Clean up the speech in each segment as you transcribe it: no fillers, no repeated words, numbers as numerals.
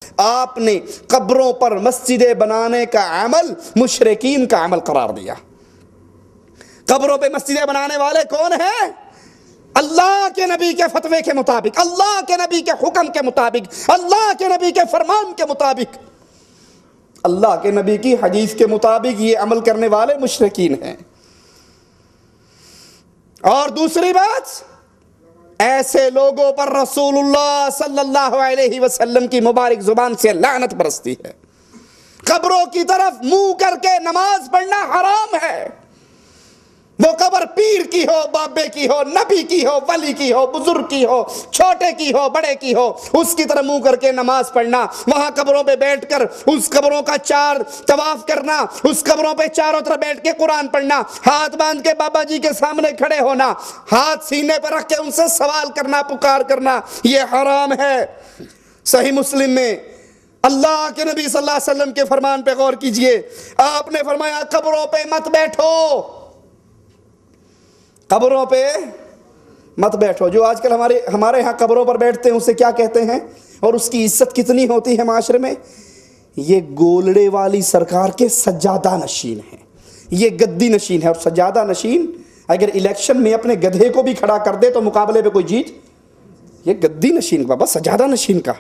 آپ نے قبروں پر مسجدیں بنانے کا عمل مشرکین کا عمل قرار دیا۔ قبروں پہ مسجدیں بنانے والے کون ہیں؟ اللہ کے نبی کے فتوے کے مطابق، اللہ کے نبی کے حکم کے مطابق، اللہ کے نبی کے فرمان کے مطابق، اللہ کے نبی کی حدیث کے مطابق یہ عمل کرنے والے مشرکین ہیں۔ اور دوسری بات، ایسے لوگوں پر رسول اللہ صلی اللہ علیہ وسلم کی مبارک زبان سے لعنت برستی ہے۔ قبروں کی طرف منہ کر کے نماز پڑھنا حرام ہے، وہ قبر پیر کی ہو، بابے کی ہو، نبی کی ہو، ولی کی ہو، بزرگ کی ہو، چھوٹے کی ہو، بڑے کی ہو، اس کی طرف منہ کر کے نماز پڑھنا، وہاں قبروں پہ بیٹھ کر اس قبروں کا چار طواف کرنا، اس قبروں پہ چاروں طرف بیٹھ کے قرآن پڑھنا، ہاتھ باندھ کے بابا جی کے سامنے کھڑے ہونا، ہاتھ سینے پر رکھ کے ان سے سوال کرنا، پکار کرنا، یہ حرام ہے۔ صحیح مسلم میں اللہ کے نبی صلی اللہ علیہ وسلم کے فرمان پہ غور کیجئے، آپ نے فرمایا قبروں پہ مت بیٹھو، قبروں پہ مت بیٹھو۔ جو آج کل ہمارے ہاں قبروں پر بیٹھتے ہیں اسے کیا کہتے ہیں، اور اس کی عزت کتنی ہوتی ہے معاشرے میں؟ یہ گولڑے والی سرکار کے سجادہ نشین ہیں، یہ گدی نشین ہے۔ اور سجادہ نشین اگر الیکشن میں اپنے گدھے کو بھی کھڑا کر دے تو مقابلے پہ کوئی جیت، یہ گدی نشین کا، بس سجادہ نشین کا۔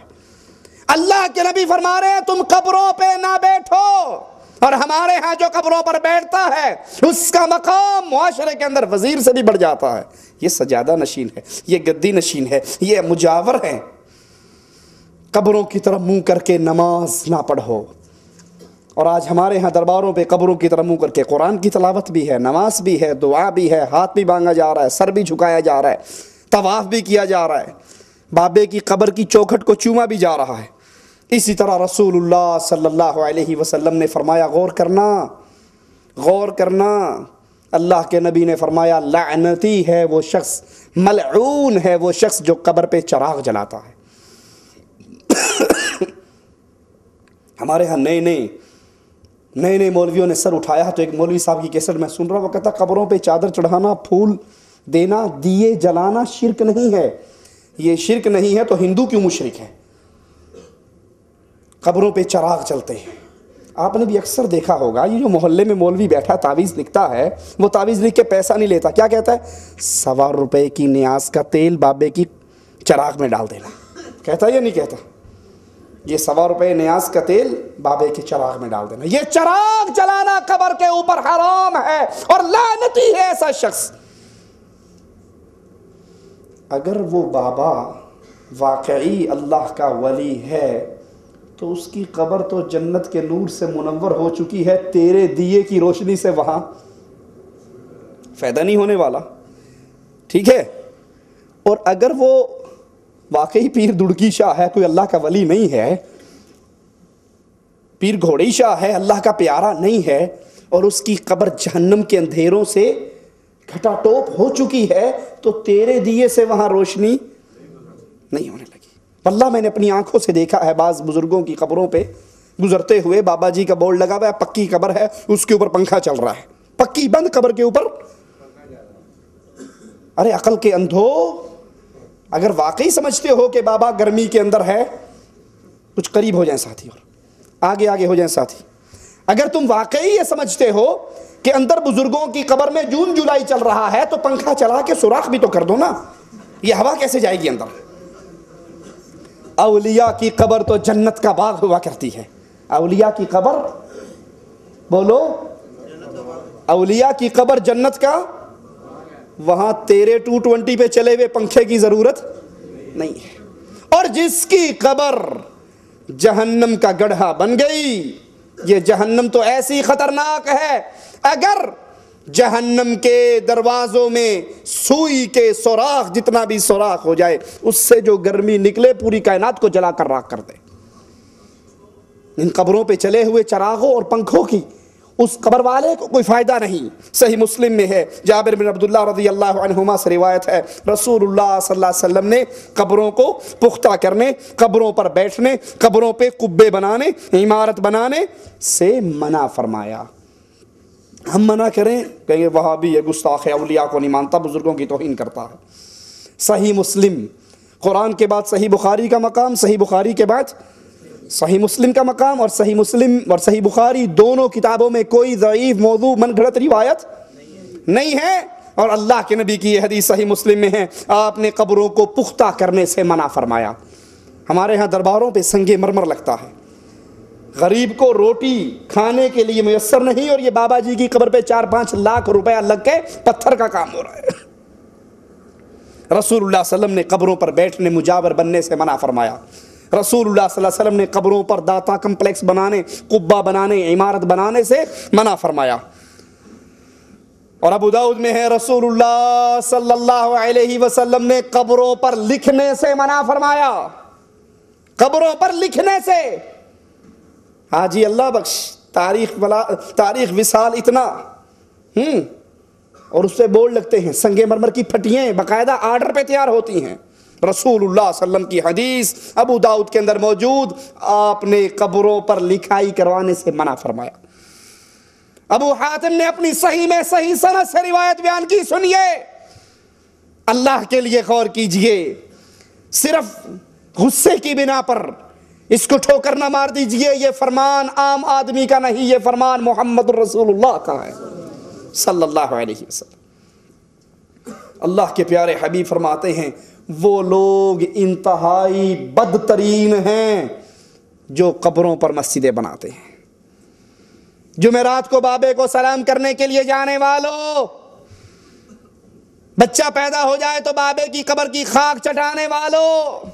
اللہ کے نبی فرما رہے ہیں تم قبروں پہ نہ بیٹھو، اور ہمارے ہاں جو قبروں پر بیٹھتا ہے اس کا مقام معاشرے کے اندر وزیر سے بھی بڑھ جاتا ہے۔ یہ سجادہ نشین ہے، یہ گدی نشین ہے، یہ مجاور ہے۔ قبروں کی طرف منہ کر کے نماز نہ پڑھو۔ اور آج ہمارے ہاں درباروں پہ قبروں کی طرف منہ کر کے قرآن کی تلاوت بھی ہے، نماز بھی ہے، دعا بھی ہے، ہاتھ بھی مانگا جا رہا ہے، سر بھی جھکایا جا رہا ہے، طواف بھی کیا جا رہا ہے، بابے کی قبر کی چوکھٹ کو چوما بھی جا رہا ہے۔ اسی طرح رسول اللہ صلی اللہ علیہ وسلم نے فرمایا غور کرنا، غور کرنا، اللہ کے نبی نے فرمایا لعنتی ہے وہ شخص، ملعون ہے وہ شخص جو قبر پہ چراغ جلاتا ہے۔ ہمارے ہاں نئے مولویوں نے سر اٹھایا، تو ایک مولوی صاحب کی کیسٹ میں سن رہا، وہ کہتا قبروں پہ چادر چڑھانا، پھول دینا، دیے جلانا شرک نہیں ہے۔ یہ شرک نہیں ہے تو ہندو کیوں مشرک ہے؟ قبروں پہ چراغ چلتے ہیں۔ آپ نے بھی اکثر دیکھا ہوگا، یہ جو محلے میں مولوی بیٹھا تعویذ لکھتا ہے، وہ تعویذ لکھ کے پیسہ نہیں لیتا، کیا کہتا ہے؟ 1.25 روپے کی نیاز کا تیل بابے کی چراغ میں ڈال دینا، کہتا ہے یا نہیں کہتا؟ یہ 1.25 روپے نیاز کا تیل بابے کے چراغ میں ڈال دینا، یہ چراغ جلانا قبر کے اوپر حرام ہے اور لعنتی ہے ایسا شخص۔ اگر وہ بابا واقعی اللہ کا ولی ہے تو اس کی قبر تو جنت کے نور سے منور ہو چکی ہے، تیرے دیے کی روشنی سے وہاں فائدہ نہیں ہونے والا، ٹھیک ہے؟ اور اگر وہ واقعی پیر دڑکی شاہ ہے، کوئی اللہ کا ولی نہیں ہے، پیر گھوڑی شاہ ہے، اللہ کا پیارا نہیں ہے، اور اس کی قبر جہنم کے اندھیروں سے گھٹا ٹوپ ہو چکی ہے، تو تیرے دیے سے وہاں روشنی نہیں ہونے لگی۔ واللہ میں نے اپنی آنکھوں سے دیکھا ہے، بعض بزرگوں کی قبروں پہ گزرتے ہوئے بابا جی کا بورڈ لگا ہوا ہے، پکی قبر ہے، اس کے اوپر پنکھا چل رہا ہے، پکی بند قبر کے اوپر۔ ارے عقل کے اندھو، اگر واقعی سمجھتے ہو کہ بابا گرمی کے اندر ہے، کچھ قریب ہو جائیں ساتھی، اور آگے ہو جائیں ساتھی، اگر تم واقعی یہ سمجھتے ہو کہ اندر بزرگوں کی قبر میں جون جولائی چل رہا ہے تو پنکھا چلا کے سوراخ بھی تو کر دو نا، یہ ہوا کیسے جائے گی اندر؟ اولیاء کی قبر تو جنت کا باغ ہوا کرتی ہے، اولیاء کی قبر، بولو، اولیاء کی قبر جنت کا، وہاں تیرے 220 پہ چلے ہوئے پنکھے کی ضرورت نہیں ہے۔ اور جس کی قبر جہنم کا گڑھا بن گئی، یہ جہنم تو ایسی خطرناک ہے، اگر جہنم کے دروازوں میں سوئی کے سوراخ جتنا بھی سوراخ ہو جائے، اس سے جو گرمی نکلے پوری کائنات کو جلا کر راکھ کر دے۔ ان قبروں پہ چلے ہوئے چراغوں اور پنکھوں کی اس قبر والے کو کوئی فائدہ نہیں۔ صحیح مسلم میں ہے، جابر بن عبداللہ رضی اللہ عنہما سے روایت ہے، رسول اللہ صلی اللہ علیہ وسلم نے قبروں کو پختہ کرنے، قبروں پر بیٹھنے، قبروں پہ قبے بنانے، عمارت بنانے سے منع فرمایا۔ ہم منع کریں، کہیں گے وہابی یہ گستاخ ہے، اولیاء کو نہیں مانتا، بزرگوں کی توہین کرتا ہے۔ صحیح مسلم، قرآن کے بعد صحیح بخاری کا مقام، صحیح بخاری کے بعد صحیح مسلم کا مقام اور صحیح مسلم اور صحیح بخاری دونوں کتابوں میں کوئی ضعیف موضوع من گھڑت روایت نہیں ہے، اور اللہ کے نبی کی یہ حدیث صحیح مسلم میں ہے، آپ نے قبروں کو پختہ کرنے سے منع فرمایا۔ ہمارے ہاں درباروں پہ سنگ مرمر لگتا ہے، غریب کو روٹی کھانے کے لیے میسر نہیں، اور یہ بابا جی کی قبر پہ 4-5 لاکھ روپیہ لگ کے پتھر کا کام ہو رہا ہے۔ رسول اللہ صلی اللہ علیہ وسلم نے قبروں پر بیٹھنے مجاور بننے سے منع فرمایا۔ رسول اللہ صلی اللہ علیہ وسلم نے قبروں پر داتا کمپلیکس بنانے، قبہ بنانے، عمارت بنانے سے منع فرمایا۔ اور ابو داؤد میں ہے رسول اللہ صلی اللہ علیہ وسلم نے قبروں پر لکھنے سے منع فرمایا، قبروں پر لکھنے سے۔ حاجی اللہ بخش تاریخ وصال اتنا اور اس پہ بورڈ لگتے ہیں، سنگ مرمر کی پھٹیاں باقاعدہ آرڈر پہ تیار ہوتی ہیں۔ رسول اللہ صلی اللہ علیہ وسلم کی حدیث ابو داؤد کے اندر موجود، آپ نے قبروں پر لکھائی کروانے سے منع فرمایا۔ ابو حاتم نے اپنی صحیح میں صحیح سند سے روایت بیان کی، سنیے، اللہ کے لیے غور کیجئے، صرف غصے کی بنا پر اس کو ٹھوکر نہ مار دیجئے، یہ فرمان عام آدمی کا نہیں، یہ فرمان محمد رسول اللہ کا ہے صلی اللہ علیہ وسلم۔ اللہ کے پیارے حبیب فرماتے ہیں وہ لوگ انتہائی بدترین ہیں جو قبروں پر مسجدیں بناتے ہیں۔ جمعرات کو بابے کو سلام کرنے کے لیے جانے والوں، بچہ پیدا ہو جائے تو بابے کی قبر کی خاک چٹانے والوں،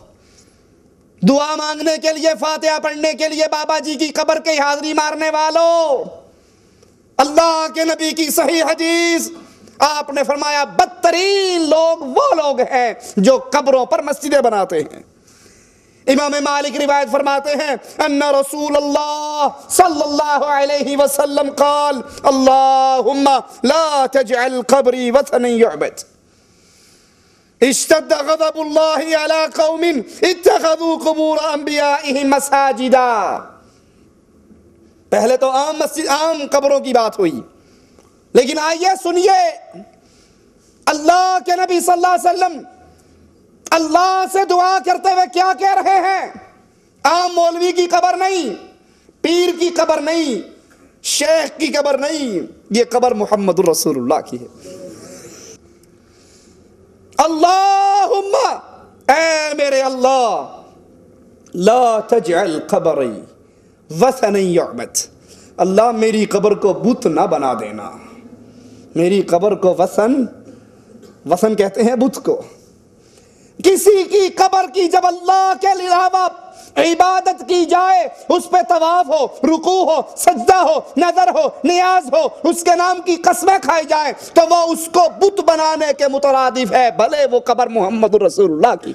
دعا مانگنے کے لیے فاتحہ پڑھنے کے لیے بابا جی کی قبر کی حاضری مارنے والوں، اللہ کے نبی کی صحیح حدیث آپ نے فرمایا بدترین لوگ وہ لوگ ہیں جو قبروں پر مسجدیں بناتے ہیں۔ امام مالک روایت فرماتے ہیں ان رسول اللہ صلی اللہ علیہ وسلم قال اللہم لا تجعل قبری وثنا يعبد اشتد غضب اللہ علی قوم اتخذوا قبور انبیائهم مساجدا۔ پہلے تو عام قبروں کی بات ہوئی، لیکن آئیے سنیے اللہ کے نبی صلی اللہ علیہ وسلم اللہ سے دعا کرتے ہوئے کیا کہہ رہے ہیں۔ عام مولوی کی قبر نہیں، پیر کی قبر نہیں، شیخ کی قبر نہیں، یہ قبر محمد رسول اللہ کی ہے۔ اللہم، اے میرے اللہ، لا تجعل قبری وثنا يعبد، اللہ میری قبر کو بت نہ بنا دینا، میری قبر کو وثن کہتے ہیں بت کو۔ کسی کی قبر کی جب اللہ کے علاوہ عبادت کی جائے، اس پہ طواف ہو، رکوع ہو، سجدہ ہو، نظر ہو، نیاز ہو، اس کے نام کی قسمیں کھائی جائیں تو وہ اس کو بت بنانے کے مترادف ہے، بھلے وہ قبر محمد رسول اللہ کی۔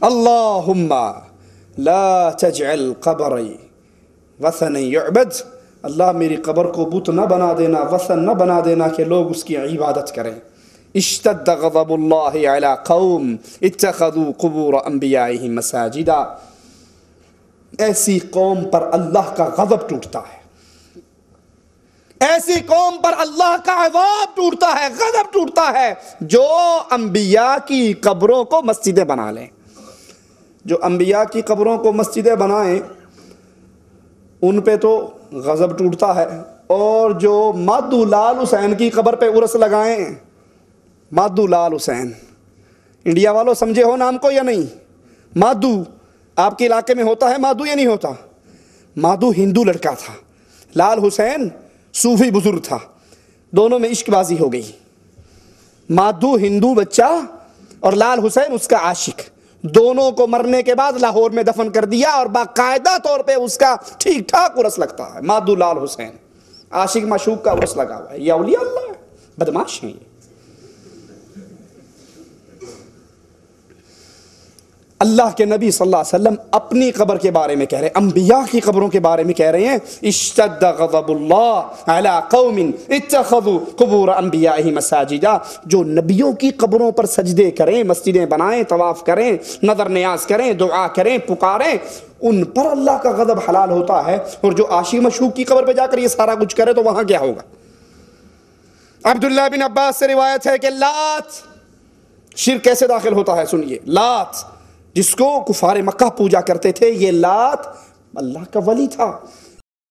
اللہم لا تجعل قبری وثنا يعبد، اللہ میری قبر کو بت نہ بنا دینا، وثن نہ بنا دینا کہ لوگ اس کی عبادت کریں۔ اشتد غضب اللہ علی قوم اتخذوا قبور انبیائهم مساجدا، ایسی قوم پر اللہ کا غضب ٹوٹتا ہے، ایسی قوم پر اللہ کا عذاب ٹوٹتا ہے، غضب ٹوٹتا ہے جو انبیاء کی قبروں کو مسجدیں بنا لیں۔ جو انبیاء کی قبروں کو مسجدیں بنائیں ان پہ تو غضب ٹوٹتا ہے، اور جو مادو لال حسین کی قبر پہ عرس لگائیں، مادو لال حسین، انڈیا والوں سمجھے ہو نام کو یا نہیں؟ مادو آپ کے علاقے میں ہوتا ہے مادو یا نہیں ہوتا؟ مادو ہندو لڑکا تھا، لال حسین صوفی بزرگ تھا، دونوں میں عشق بازی ہو گئی۔ مادو ہندو بچہ اور لال حسین اس کا عاشق، دونوں کو مرنے کے بعد لاہور میں دفن کر دیا، اور باقاعدہ طور پہ اس کا ٹھیک ٹھاک عرس لگتا ہے۔ مادو لال حسین، عاشق معشوق کا عرس لگا ہوا ہے، یہ اولیاء اللہ ہے، بدماش ہیں یہ۔ اللہ کے نبی صلی اللہ علیہ وسلم اپنی قبر کے بارے میں کہہ رہے ہیں، انبیاء کی قبروں کے بارے میں کہہ رہے ہیں اشتد غضب اللہ علی قوم اتخذوا قبور انبیائهم مساجدا، جو نبیوں کی قبروں پر سجدے کریں، مسجدیں بنائیں، طواف کریں، نظر نیاز کریں، دعا کریں، پکاریں، ان پر اللہ کا غضب حلال ہوتا ہے۔ اور جو عاشق مشوق کی قبر پہ جا کر یہ سارا کچھ کرے تو وہاں کیا ہوگا؟ عبداللہ بن عباس سے روایت ہے کہ لات، شرک کیسے داخل ہوتا ہے سنیے، لات جس کو کفار مکہ پوجا کرتے تھے، یہ لات اللہ کا ولی تھا،